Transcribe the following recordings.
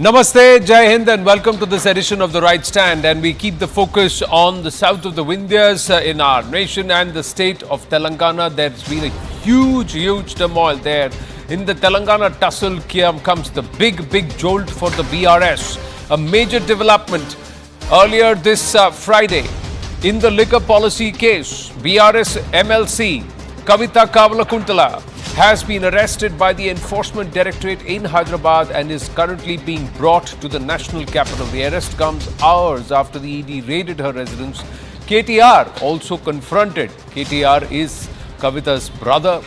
Namaste, Jai Hind and welcome to this edition of The Right Stand, and we keep the focus on the south of the Vindhyas in our nation and the state of Telangana. There's been a huge turmoil there. In the Telangana tussle comes the big jolt for the BRS. A major development earlier this Friday in the liquor policy case. BRS MLC Kavita has been arrested by the Enforcement Directorate in Hyderabad and is currently being brought to the national capital. The arrest comes hours after the ED raided her residence. KTR also confronted. KTR is Kavita's brother.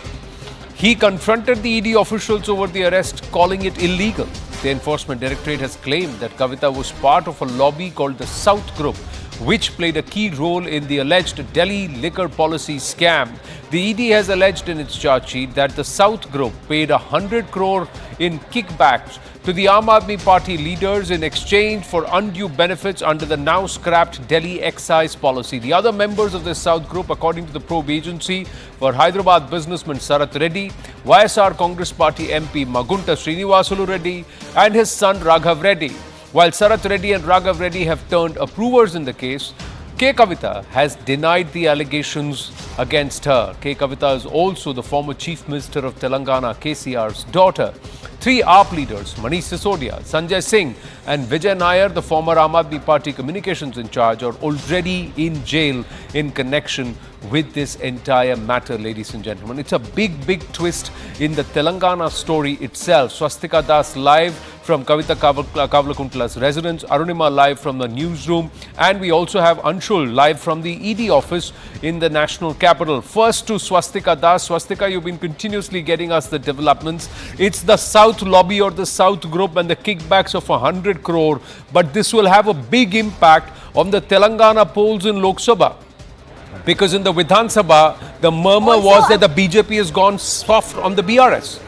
He confronted the ED officials over the arrest, calling it illegal. The Enforcement Directorate has claimed that Kavita was part of a lobby called the South Group, which played a key role in the alleged Delhi liquor policy scam. The ED has alleged in its charge sheet that the South Group paid 100 crore in kickbacks to the Aam Aadmi Party leaders in exchange for undue benefits under the now scrapped Delhi excise policy. The other members of the South Group, according to the probe agency, were Hyderabad businessman Sarath Reddy, YSR Congress Party MP Magunta Srinivasulu Reddy and his son Raghav Reddy. While Sarath Reddy and Raghav Reddy have turned approvers in the case, K Kavitha has denied the allegations against her. K Kavitha is also the former Chief Minister of Telangana, KCR's daughter. Three AAP leaders, Manish Sisodia, Sanjay Singh and Vijay Nair, the former Aam Aadmi Party communications in charge, are already in jail in connection with this entire matter, ladies and gentlemen. It's a big twist in the Telangana story itself. Swastika Das live from Kavita Kavlakuntala's residence, Arunima live from the newsroom, and we also have Anshul live from the ED office in the national capital. First to Swastika Das. Swastika, you've been continuously getting us the developments. It's the South lobby or the South Group and the kickbacks of 100 crore, but this will have a big impact on the Telangana polls in Lok Sabha. Because in the Vidhan Sabha, the murmur was that the BJP has gone soft on the BRS.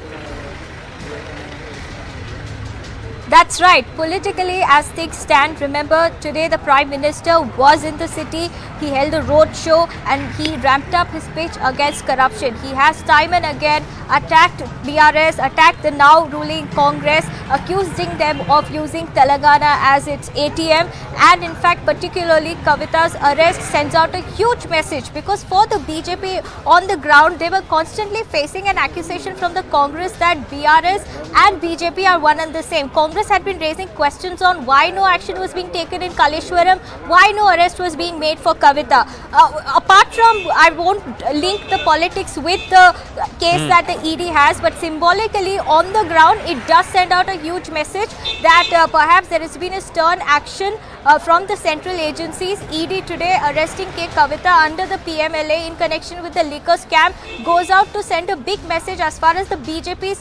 That's right. Politically, as things stand, remember today the Prime Minister was in the city. He held a road show and he ramped up his pitch against corruption. He has time and again attacked BRS, attacked the now ruling Congress, accusing them of using Telangana as its ATM. And in fact, particularly Kavita's arrest sends out a huge message, because for the BJP on the ground, they were constantly facing an accusation from the Congress that BRS and BJP are one and the same. Congress had been raising questions on why no action was being taken in Kaleshwaram, why no arrest was being made for Kavita. Apart from, I won't link the politics with the case that the ED has, but symbolically on the ground, it does send out a huge message that perhaps there has been a stern action from the central agencies. ED today arresting K Kavitha under the PMLA in connection with the liquor scam goes out to send a big message as far as the BJP's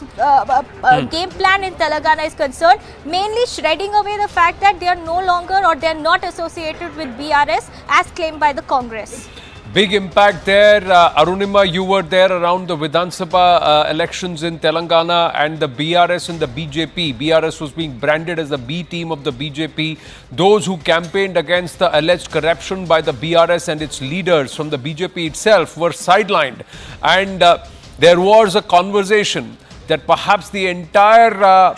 game plan in Telangana is concerned, mainly shredding away the fact that they are no longer or they are not associated with BRS as claimed by the Congress. Big impact there. Arunima, you were there around the Vidhan Sabha elections in Telangana, and the BRS and the BJP. BRS was being branded as the B team of the BJP. Those who campaigned against the alleged corruption by the BRS and its leaders from the BJP itself were sidelined. And there was a conversation that perhaps the entire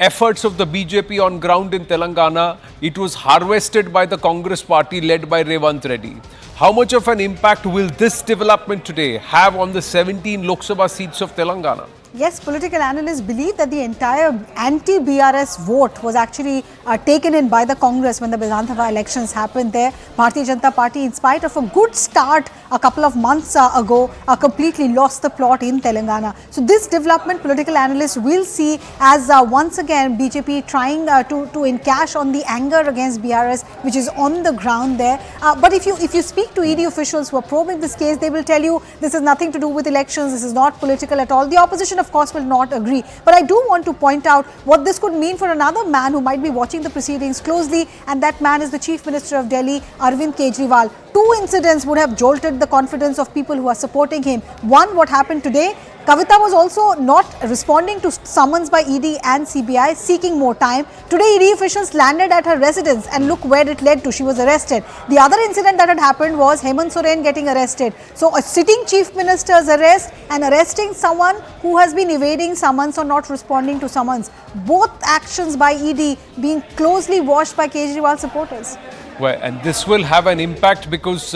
efforts of the BJP on ground in Telangana, it was harvested by the Congress party led by Revant Reddy. How much of an impact will this development today have on the 17 Lok Sabha seats of Telangana? Yes, political analysts believe that the entire anti-BRS vote was actually taken in by the Congress when the Vidhan Sabha elections happened there. Bharatiya Janata Party, in spite of a good start a couple of months ago, completely lost the plot in Telangana. So this development, political analysts will see as once again BJP trying to encash on the anger against BRS, which is on the ground there. But if you speak to ED officials who are probing this case, they will tell you this has nothing to do with elections. This is not political at all. The opposition, of course, will not agree. But I do want to point out what this could mean for another man who might be watching the proceedings closely, and that man is the Chief Minister of Delhi, Arvind Kejriwal. Two incidents would have jolted the confidence of people who are supporting him. One, what happened today. Kavita was also not responding to summons by ED and CBI, seeking more time. Today, ED officials landed at her residence and look where it led to. She was arrested. The other incident that had happened was Hemant Soren getting arrested. So, a sitting chief minister's arrest and arresting someone who has been evading summons or not responding to summons. Both actions by ED being closely watched by Kejriwal supporters. Well, and this will have an impact because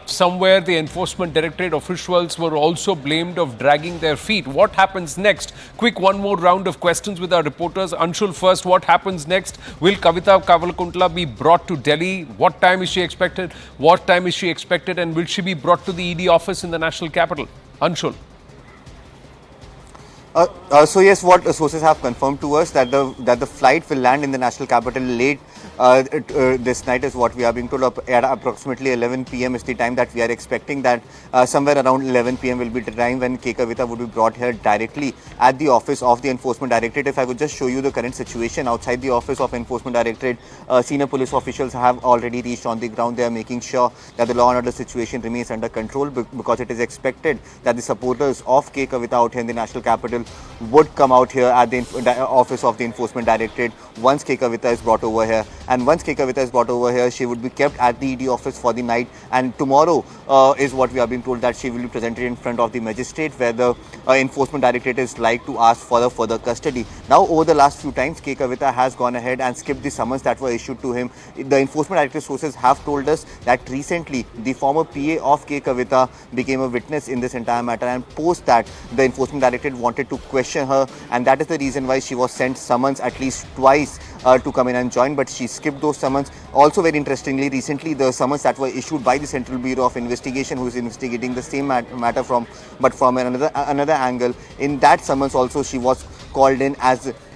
somewhere the Enforcement Directorate officials were also blamed of dragging their feet. What happens next? Quick, one more round of questions with our reporters. Anshul, first, what happens next? Will Kavita Kavalkuntla be brought to Delhi? What time is she expected? What time is she expected? And will she be brought to the ED office in the national capital? Anshul. So yes, what sources have confirmed to us that the flight will land in the national capital late this night is what we are being told. At approximately 11 p.m. is the time that we are expecting, that somewhere around 11 p.m. will be the time when K Kavitha would be brought here directly at the office of the Enforcement Directorate. If I would just show you the current situation outside the office of Enforcement Directorate, senior police officials have already reached on the ground. They are making sure that the law and order situation remains under control, because it is expected that the supporters of K Kavitha out here in the national capital would come out here at the office of the Enforcement Directorate once K Kavitha is brought over here. And once K Kavitha is brought over here, she would be kept at the ED office for the night. And tomorrow is what we are being told, that she will be presented in front of the magistrate, where the Enforcement Directorate is like to ask for the further custody. Now, over the last few times, K Kavitha has gone ahead and skipped the summons that were issued to him. The Enforcement Directorate sources have told us that recently the former PA of K Kavitha became a witness in this entire matter, and post that the Enforcement Directorate wanted to question her, and that is the reason why she was sent summons at least twice to come in and join, but she skipped those summons. Also, very interestingly, recently the summons that were issued by the Central Bureau of Investigation, who is investigating the same matter from another angle, in that summons also she was called in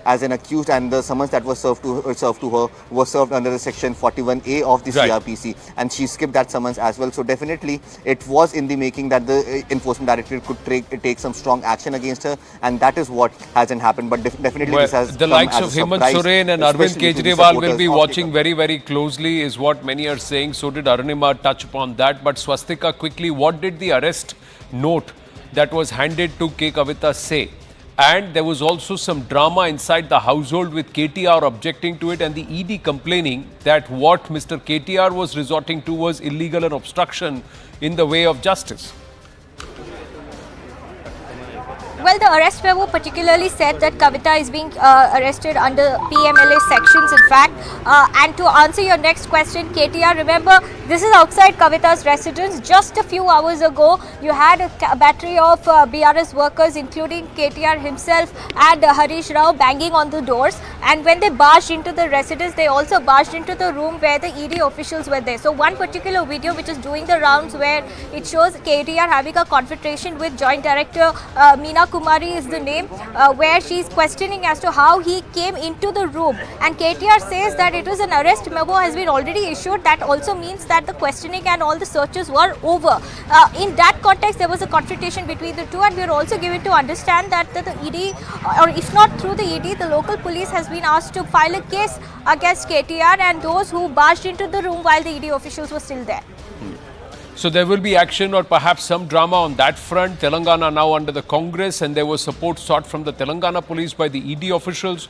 as an accused, and the summons that was served to her was served under the section 41A of the CRPC, and she skipped that summons as well. So definitely it was in the making that the Enforcement Directorate could take some strong action against her, and that is what hasn't happened. But definitely this has the likes of Hemant Soren and Arvind Kejriwal will be watching very, very closely, is what many are saying. So did Arunima touch upon that. But Swastika, quickly, what did the arrest note that was handed to K Kavitha say? And there was also some drama inside the household with KTR objecting to it, and the ED complaining that what Mr. KTR was resorting to was illegal and obstruction in the way of justice. Well, the arrest memo particularly said that Kavita is being arrested under PMLA sections, in fact. And to answer your next question, KTR, remember, this is outside Kavita's residence. Just a few hours ago, you had a battery of BRS workers, including KTR himself and Harish Rao, banging on the doors. And when they barged into the residence, they also barged into the room where the ED officials were there. So one particular video which is doing the rounds, where it shows KTR having a confrontation with Joint Director Meena Kumari is the name, where she's questioning as to how he came into the room, and KTR says that it was an arrest memo has been already issued. That also means that the questioning and all the searches were over. In that context, there was a confrontation between the two, and we are also given to understand that the ED, or if not through the ED, the local police has been asked to file a case against KTR and those who barged into the room while the ED officials were still there. So there will be action or perhaps some drama on that front. Telangana now under the Congress, and there was support sought from the Telangana police by the ED officials.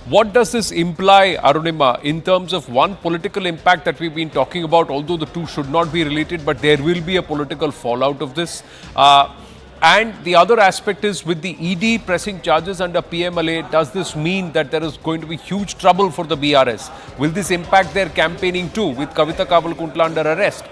What does this imply, Arunima, in terms of one political impact that we've been talking about, although the two should not be related, but there will be a political fallout of this. And the other aspect is, with the ED pressing charges under PMLA, does this mean that there is going to be huge trouble for the BRS? Will this impact their campaigning too, with Kavita Kavalkuntla under arrest?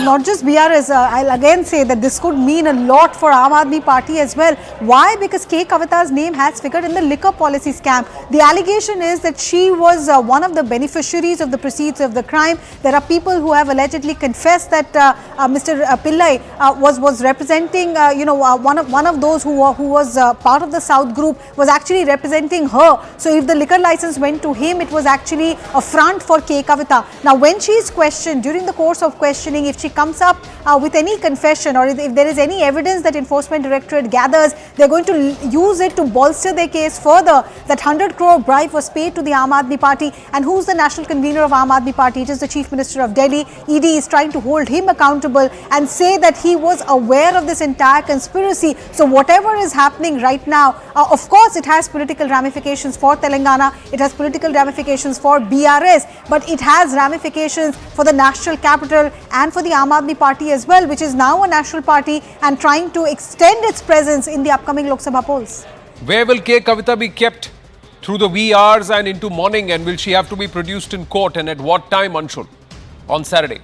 Not just BRS, I'll again say that this could mean a lot for Aam Aadmi Party as well. Why? Because K Kavitha's name has figured in the liquor policy scam. The allegation is that she was one of the beneficiaries of the proceeds of the crime. There are people who have allegedly confessed that Mr. Pillai was representing, one of those who was part of the South group was actually representing her. So if the liquor license went to him, it was actually a front for K Kavitha. Now, when she is questioned, during the course of questioning, if she comes up with any confession, or if there is any evidence that Enforcement Directorate gathers, they're going to use it to bolster their case further, that 100 crore bribe was paid to the Aam Aadmi Party. And who's the national convener of Aam Aadmi Party? It is the Chief Minister of Delhi. ED is trying to hold him accountable and say that he was aware of this entire conspiracy. So whatever is happening right now, of course it has political ramifications for Telangana, it has political ramifications for BRS, but it has ramifications for the national capital and for the Aam Aadmi Party as well, which is now a national party and trying to extend its presence in the upcoming Lok Sabha polls. Where will K Kavitha be kept through the wee hours and into morning, and will she have to be produced in court, and at what time, Anshul, on Saturday?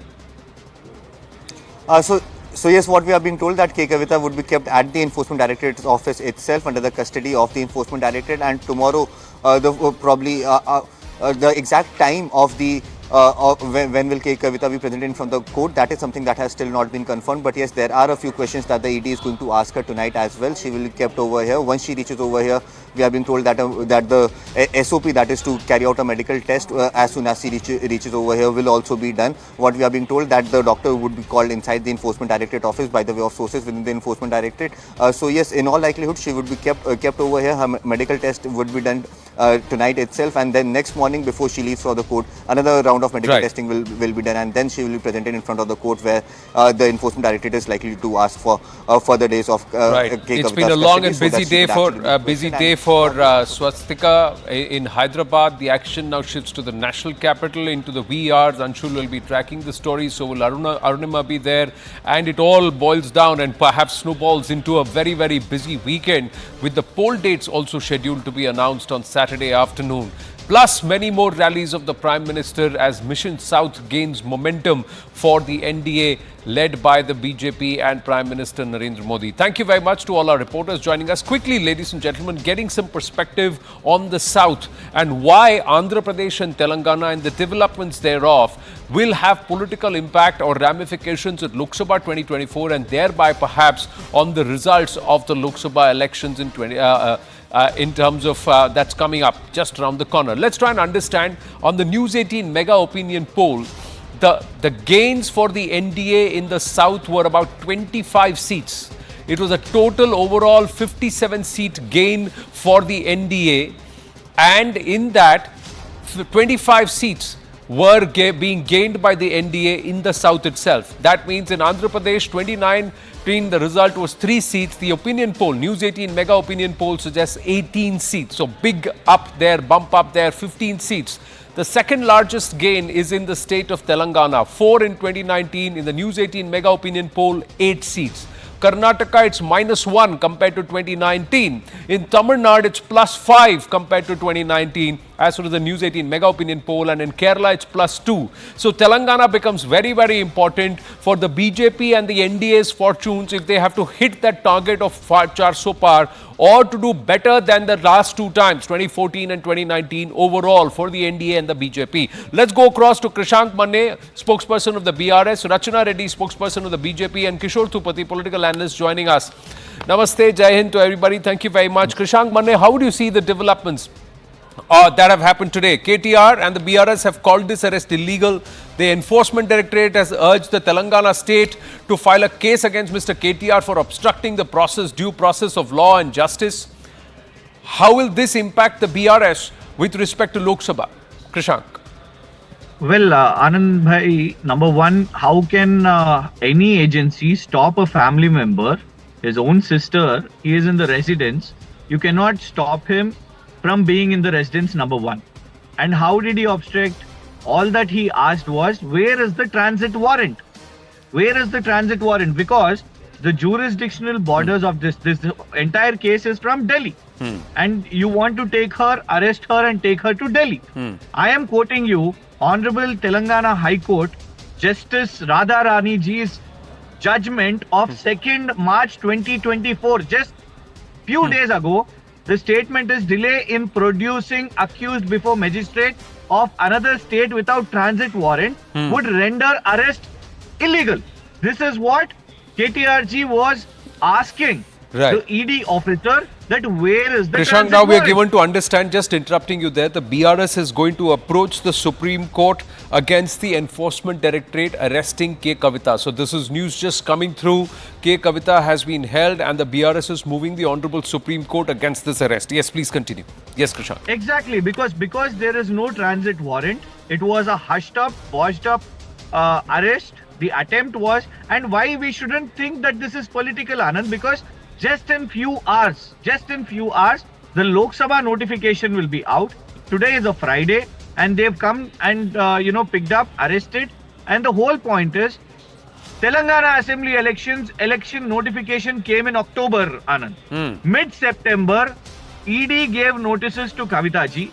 So yes, what we are being told that K Kavitha would be kept at the Enforcement Directorate's office itself under the custody of the Enforcement Directorate, and tomorrow the exact time of the when will K Kavitha be presented in front of the court, that is something that has still not been confirmed. But yes, there are a few questions that the ED is going to ask her tonight as well. She will be kept over here. Once she reaches over here, we are being told that that the SOP, that is to carry out a medical test as soon as she reaches over here, will also be done. What we are being told that the doctor would be called inside the Enforcement Directorate office by the way of sources within the Enforcement Directorate. So yes, in all likelihood, she would be kept over here. Her medical test would be done tonight itself, and then next morning before she leaves for the court, another round of medical testing will be done, and then she will be presented in front of the court, where the Enforcement Directorate is likely to ask for further days of K Kavitha's It's been a long and custody, busy day for Swastika in Hyderabad. The action now shifts to the national capital into the wee hours. Anshul will be tracking the story, so will Arunima be there, and it all boils down and perhaps snowballs into a very, very busy weekend, with the poll dates also scheduled to be announced on Saturday afternoon. Plus many more rallies of the Prime Minister as Mission South gains momentum for the NDA led by the BJP and Prime Minister Narendra Modi. Thank you very much to all our reporters joining us. Quickly, ladies and gentlemen, getting some perspective on the South and why Andhra Pradesh and Telangana and the developments thereof will have political impact or ramifications at Lok Sabha 2024 and thereby perhaps on the results of the Lok Sabha elections in terms of that's coming up just around the corner. Let's try and understand on the News 18 mega opinion poll, the gains for the NDA in the South were about 25 seats. It was a total overall 57 seat gain for the NDA, and in that 25 seats were being gained by the NDA in the South itself. That means in Andhra Pradesh 2019 the result was 3 seats. The opinion poll, News 18 mega opinion poll, suggests 18 seats. So big up there, bump up there, 15 seats. The second largest gain is in the state of Telangana, 4 in 2019. In the News 18 mega opinion poll, 8 seats. Karnataka, it's -1 compared to 2019. In Tamil Nadu, it's +5 compared to 2019, as per the News 18 mega opinion poll, and in Kerala, it's +2. So Telangana becomes very, very important for the BJP and the NDA's fortunes if they have to hit that target of 400 par, or to do better than the last 2 times, 2014 and 2019 overall for the NDA and the BJP. Let's go across to Krishank Manne, spokesperson of the BRS, Rachana Reddy, spokesperson of the BJP, and Kishore Thupati, political analyst, joining us. Namaste, Jai Hind to everybody. Thank you very much. Krishank Manne, how do you see the developments that have happened today? KTR and the BRS have called this arrest illegal. The Enforcement Directorate has urged the Telangana state to file a case against Mr. KTR for obstructing the due process of law and justice. How will this impact the BRS with respect to Lok Sabha? Krishank. Well, Anand Bhai, number one, how can any agency stop a family member, his own sister? He is in the residence. You cannot stop him from being in the residence, number one. And how did he obstruct? All that he asked was, where is the transit warrant? Where is the transit warrant? Because the jurisdictional borders of this entire case is from Delhi. And you want to take her, arrest her and take her to Delhi. I am quoting you, Honorable Telangana High Court, Justice Radha Rani Ji's judgment of 2nd March 2024, just few days ago. The statement is delay in producing accused before magistrate of another state without transit warrant would render arrest illegal. This is what KTRG was asking Right. the ED officer that where is the Krishank, transit now we are warrant? given to understand, just interrupting you there, the BRS is going to approach the Supreme Court against the Enforcement Directorate arresting K Kavitha. So this is news just coming through. K Kavitha has been held and the BRS is moving the Honorable Supreme Court against this arrest. Yes, please continue. Yes, Krishank. Exactly, because there is no transit warrant. It was a hushed up, washed up arrest. The attempt was, and why we shouldn't think that this is political, Anand, because just in few hours, the Lok Sabha notification will be out. Today is a Friday, and they've come and picked up, arrested, and the whole point is Telangana Assembly election notification came in October, Anand. Mid-September, ED gave notices to Kavita ji,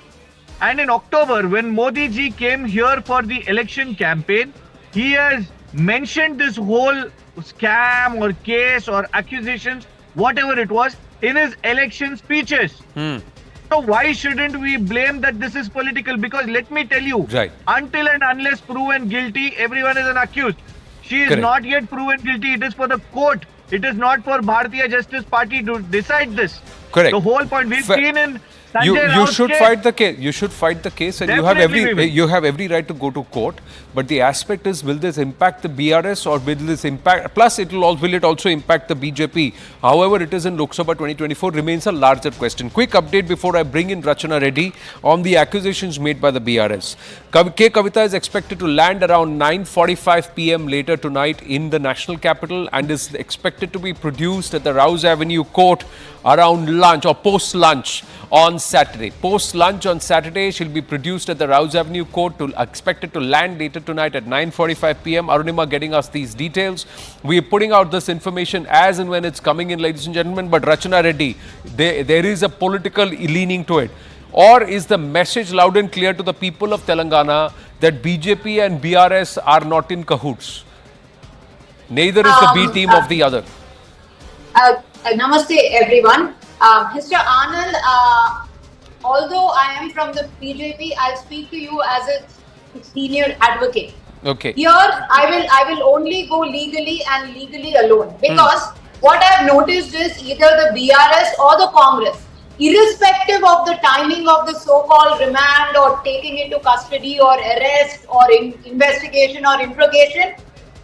and in October, when Modi ji came here for the election campaign, he has mentioned this whole scam or case or accusations, whatever it was, in his election speeches. So why shouldn't we blame that this is political? Because let me tell you, Right. until and unless proven guilty, everyone is an accused. She is Correct. not yet proven guilty. It is for the court. It is not for Bharatiya Justice Party to decide this. Correct. The whole point we've Fa- seen in You Sanjay Rao's should case. fight the case. You should fight the case, and Definitely we will. you have every right to go to court. But the aspect is, will this impact the BRS or will this impact? Plus, will it also impact the BJP? However, it is in Lok Sabha 2024 remains a larger question. Quick update before I bring in Rachana Reddy on the accusations made by the BRS. K Kavitha is expected to land around 9:45 p.m. later tonight in the national capital and is expected to be produced at the Rouse Avenue court around lunch or post lunch on Saturday. Post lunch on Saturday, she'll be produced at the Rouse Avenue court, expected to land later tonight at 9:45 p.m. Arunima getting us these details. We are putting out this information as and when it's coming in, ladies and gentlemen. But Rachana Reddy, there is a political leaning to it. Or is the message loud and clear to the people of Telangana that BJP and BRS are not in cahoots? Neither is the B team of the other. Namaste everyone. Mr. Anand, although I am from the BJP, I'll speak to you as a senior advocate. Okay. Here, I will only go legally and legally alone, because what I've noticed is either the BRS or the Congress, irrespective of the timing of the so-called remand or taking into custody or arrest or investigation or interrogation,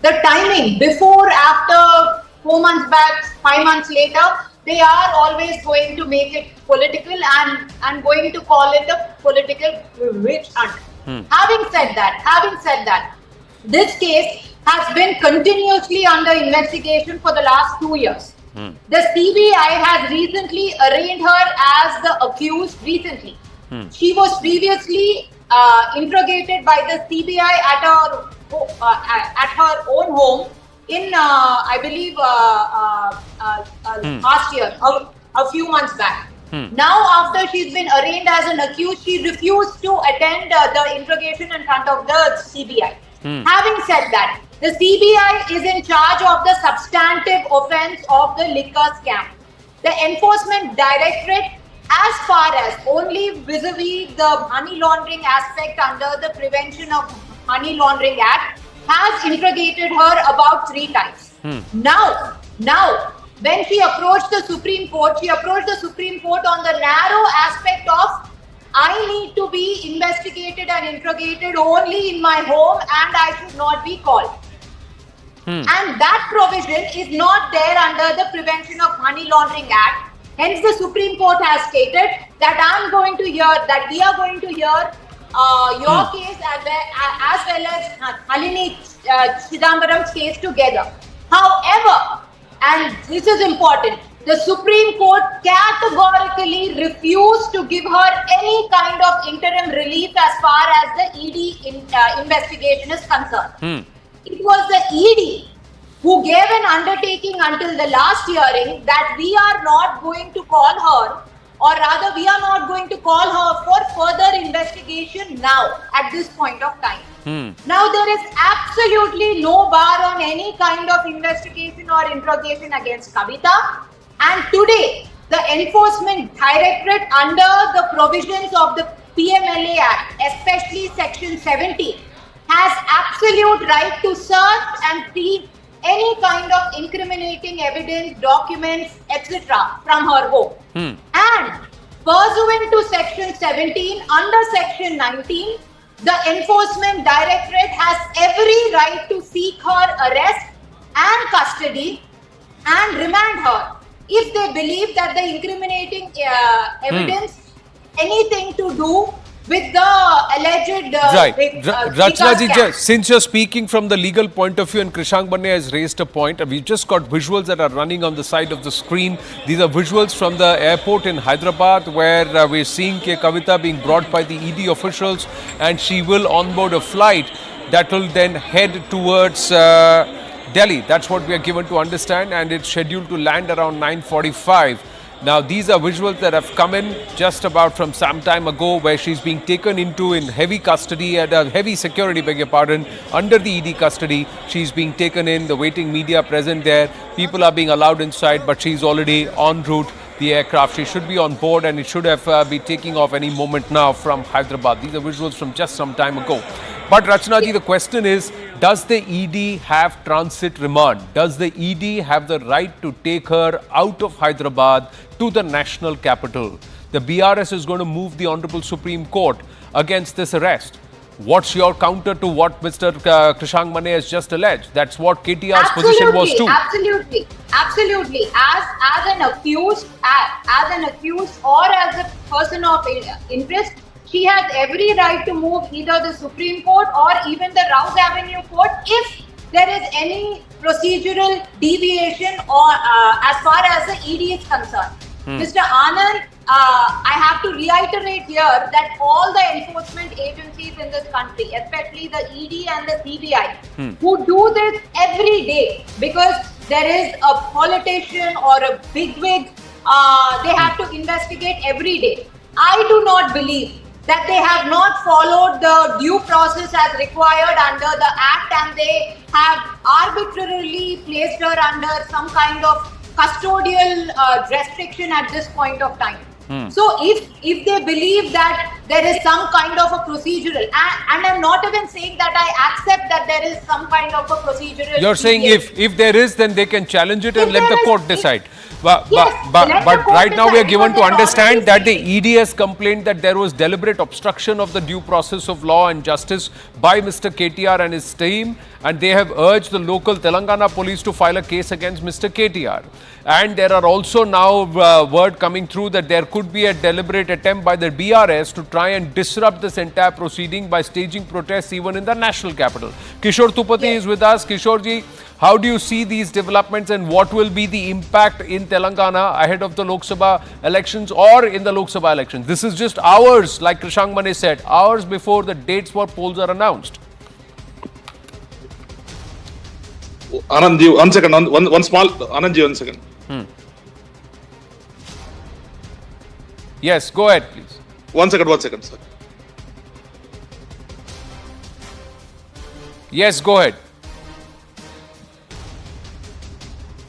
the timing before, after, 4 months back, 5 months later, they are always going to make it political and going to call it a political witch hunt. Having said that, this case has been continuously under investigation for the last 2 years. The CBI has recently arraigned her as the accused recently. She was previously interrogated by the CBI at her own home in, I believe, last year, a few months back. Now, after she's been arraigned as an accused, she refused to attend the interrogation in front of the CBI. Having said that, the CBI is in charge of the substantive offence of the liquor scam. The Enforcement Directorate, as far as only vis-a-vis the money laundering aspect under the Prevention of Money Laundering Act, has interrogated her about 3 times. Now, when she approached the Supreme Court, on the narrow aspect of, I need to be investigated and interrogated only in my home and I should not be called. And that provision is not there under the Prevention of Money Laundering Act. Hence, the Supreme Court has stated that we are going to hear your case as well as Nalini Chidambaram's case together. However, and this is important, the Supreme Court categorically refused to give her any kind of interim relief as far as the ED investigation is concerned. It was the ED who gave an undertaking until the last hearing that we are not going to call her, or rather we are not going to call her for further investigation now at this point of time. Now there is absolutely no bar on any kind of investigation or interrogation against Kavita, and today the Enforcement Directorate, under the provisions of the PMLA Act, especially Section 70, has absolute right to search and any kind of incriminating evidence, documents, etc. from her home. And pursuant to Section 17, under Section 19, the Enforcement Directorate has every right to seek her arrest and custody and remand her if they believe that the incriminating evidence anything to do with the alleged Right. Rachna ji, scam. since you're speaking from the legal point of view and Krishank Banne has raised a point, we've just got visuals that are running on the side of the screen. These are visuals from the airport in Hyderabad where we're seeing K Kavitha being brought by the ED officials, and she will onboard a flight that will then head towards Delhi. That's what we are given to understand, and it's scheduled to land around 9:45. Now, these are visuals that have come in just about from some time ago where she's being taken into in heavy custody and heavy security, beg your pardon, under the ED custody. She's being taken in, the waiting media present there. People are being allowed inside, but she's already en route. The aircraft, she should be on board and it should have be taking off any moment now from Hyderabad. These are visuals from just some time ago. But Rachna ji, the question is, does the ED have transit remand? Does the ED have the right to take her out of Hyderabad to the national capital? The BRS is going to move the Honorable Supreme Court against this arrest. What's your counter to what Mr. Krishank Banne has just alleged? That's what KTR's position was too. Absolutely. As an accused or as a person of interest, she has every right to move either the Supreme Court or even the Rouse Avenue Court if there is any procedural deviation or as far as the ED is concerned. Mr. Anand, I have to reiterate here that all the enforcement agencies in this country, especially the ED and the CBI, who do this every day because there is a politician or a bigwig, they have to investigate every day. I do not believe that they have not followed the due process as required under the Act, and they have arbitrarily placed her under some kind of custodial restriction at this point of time. So if they believe that there is some kind of a procedural, and I'm not even saying that I accept that there is some kind of a procedural. You're saying if there is, then they can challenge it and let the court decide. But right now we are given to understand that the ED has complained that there was deliberate obstruction of the due process of law and justice by Mr. KTR and his team, and they have urged the local Telangana police to file a case against Mr. KTR. And there are also now word coming through that there could be a deliberate attempt by the BRS to try and disrupt this entire proceeding by staging protests even in the national capital. Kishore Tupati is with us. Kishore ji, how do you see these developments and what will be the impact in Telangana ahead of the Lok Sabha elections or in the Lok Sabha elections? This is just hours, like Krishank Banne said, hours before the dates for polls are announced. Anand, 1 second. One small. Anand, 1 second. Yes, go ahead, please. 1 second, sir. Yes, go ahead.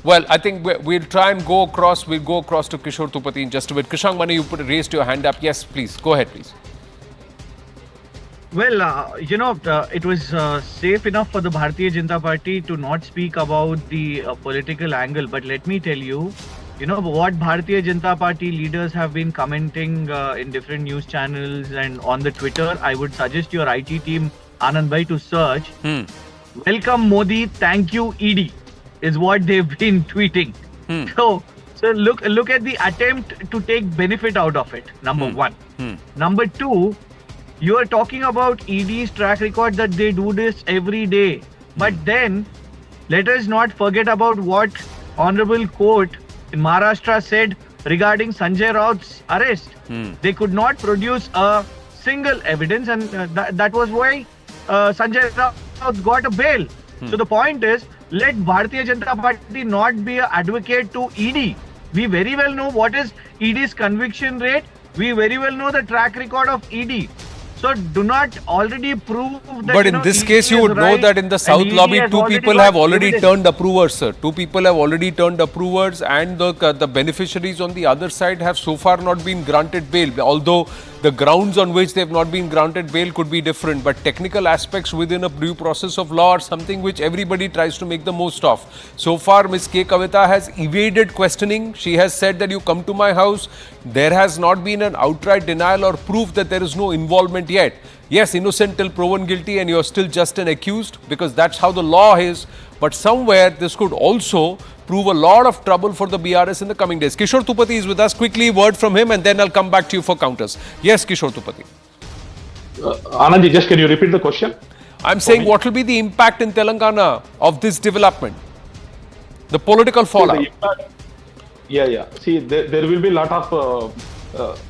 Well, I think we'll try and go across. We'll go across to Kishore Tupati in just a bit. Krishank Banne, you raised your hand up. Yes, please. Go ahead, please. Well, it was safe enough for the Bharatiya Janata Party to not speak about the political angle. But let me tell you, what Bharatiya Janata Party leaders have been commenting in different news channels and on the Twitter. I would suggest your IT team, Anand Bhai, to search. Welcome Modi, thank you ED, is what they've been tweeting. So look at the attempt to take benefit out of it. Number one. Number two, you are talking about ED's track record that they do this every day. But then, let us not forget about what Honorable Court in Maharashtra said regarding Sanjay Raut's arrest. They could not produce a single evidence, and that was why Sanjay Raut got a bail. So the point is, let Bharatiya Janata Party not be an advocate to ED. We very well know what is ED's conviction rate. We very well know the track record of ED. So do not already prove that. But in this case, you would know that in the South lobby, two people have already turned approvers, sir. Two people have already turned approvers, and the beneficiaries on the other side have so far not been granted bail. Although The grounds on which they have not been granted bail could be different, but technical aspects within a due process of law are something which everybody tries to make the most of. So far, Ms. K Kavitha has evaded questioning. She has said that you come to my house. There has not been an outright denial or proof that there is no involvement yet. Yes, innocent till proven guilty and you're still just an accused, because that's how the law is. But somewhere this could also prove a lot of trouble for the BRS in the coming days. Kishore Tupati is with us. Quickly, word from him, and then I'll come back to you for counters. Yes, Kishore Tupati. Anandji, just can you repeat the question? I'm saying, what will be the impact in Telangana of this development? The political fallout. Yeah. See, there will be a lot of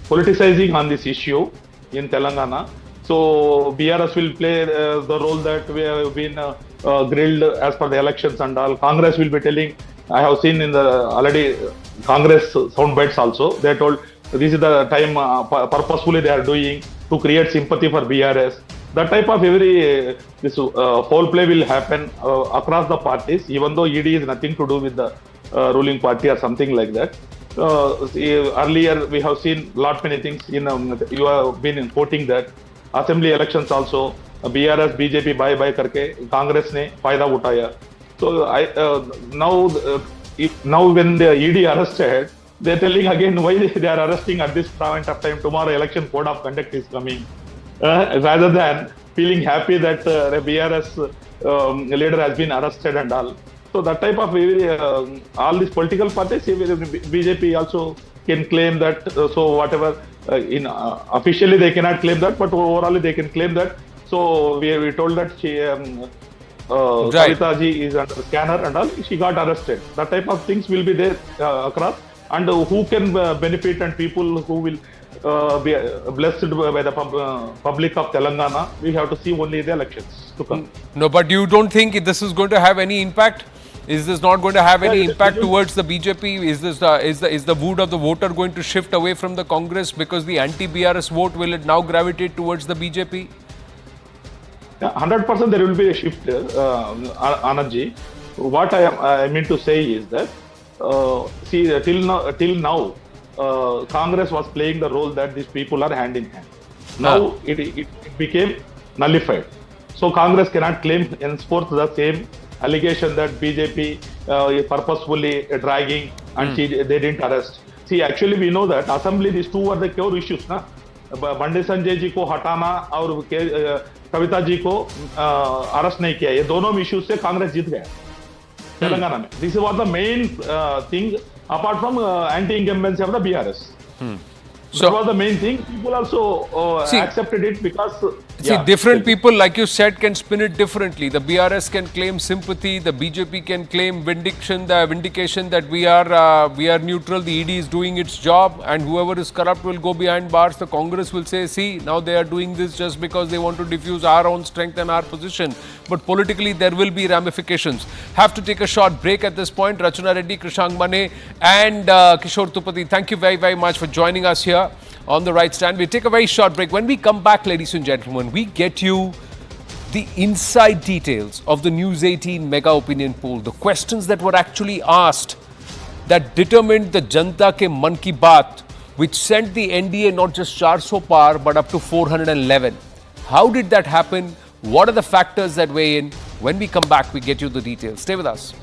politicizing on this issue in Telangana. So BRS will play the role that we have been grilled as per the elections and all. Congress will be telling. I have seen in the already Congress sound bites also. They told this is the time purposefully they are doing to create sympathy for BRS. That type of this foul play will happen across the parties, even though ED is nothing to do with the ruling party or something like that. Earlier we have seen lot many things. You have been quoting that assembly elections also BRS BJP bye करके कांग्रेस ने फायदा उठाया. So now when the ED arrested, they're telling again why they are arresting at this point of time. Tomorrow election code of conduct is coming, rather than feeling happy that the BRS leader has been arrested and all. So that type of all these political parties, BJP also can claim that. So whatever officially they cannot claim that, but overall they can claim that. So we told that she. Kavita ji is under scanner and all, she got arrested. That type of things will be there across, and who can benefit and people who will be blessed by the public of Telangana, we have to see only the elections to come. No, but you don't think this is going to have any impact? Is this not going to have any impact towards the BJP? Is the mood of the voter going to shift away from the Congress because the anti-BRS vote will it now gravitate towards the BJP? 100% there will be a shift, Anandji. What I mean to say is that, till now, Congress was playing the role that these people are hand in hand. Now it became nullified. So Congress cannot claim henceforth the same allegation that BJP purposefully dragging and they didn't arrest. See, actually we know that assembly, these two were the core issues, na? बंडे संजय जी को हटाना और कविता जी को arrest नहीं किया, ये दोनों issues से कांग्रेस जीत गया तेलंगाना में. This was the main thing apart from anti incumbency of the BRS. That was the main thing. People also accepted it because different people, like you said, can spin it differently. The BRS can claim sympathy. The BJP can claim vindication that we are neutral. The ED is doing its job, and whoever is corrupt will go behind bars. The Congress will say, see, now they are doing this just because they want to diffuse our own strength and our position. But politically, there will be ramifications. Have to take a short break at this point. Rachana Reddy, Krishank Mane, and Kishore Tupati, thank you very, very much for joining us here on The Right Stand. We take a very short break. When we come back, ladies and gentlemen, we get you the inside details of the News 18 mega opinion poll, the questions that were actually asked that determined the Janta ke Man Ki Baat, which sent the NDA not just 400 par but up to 411. How did that happen? What are the factors that weigh in? When we come back, we get you the details. Stay with us.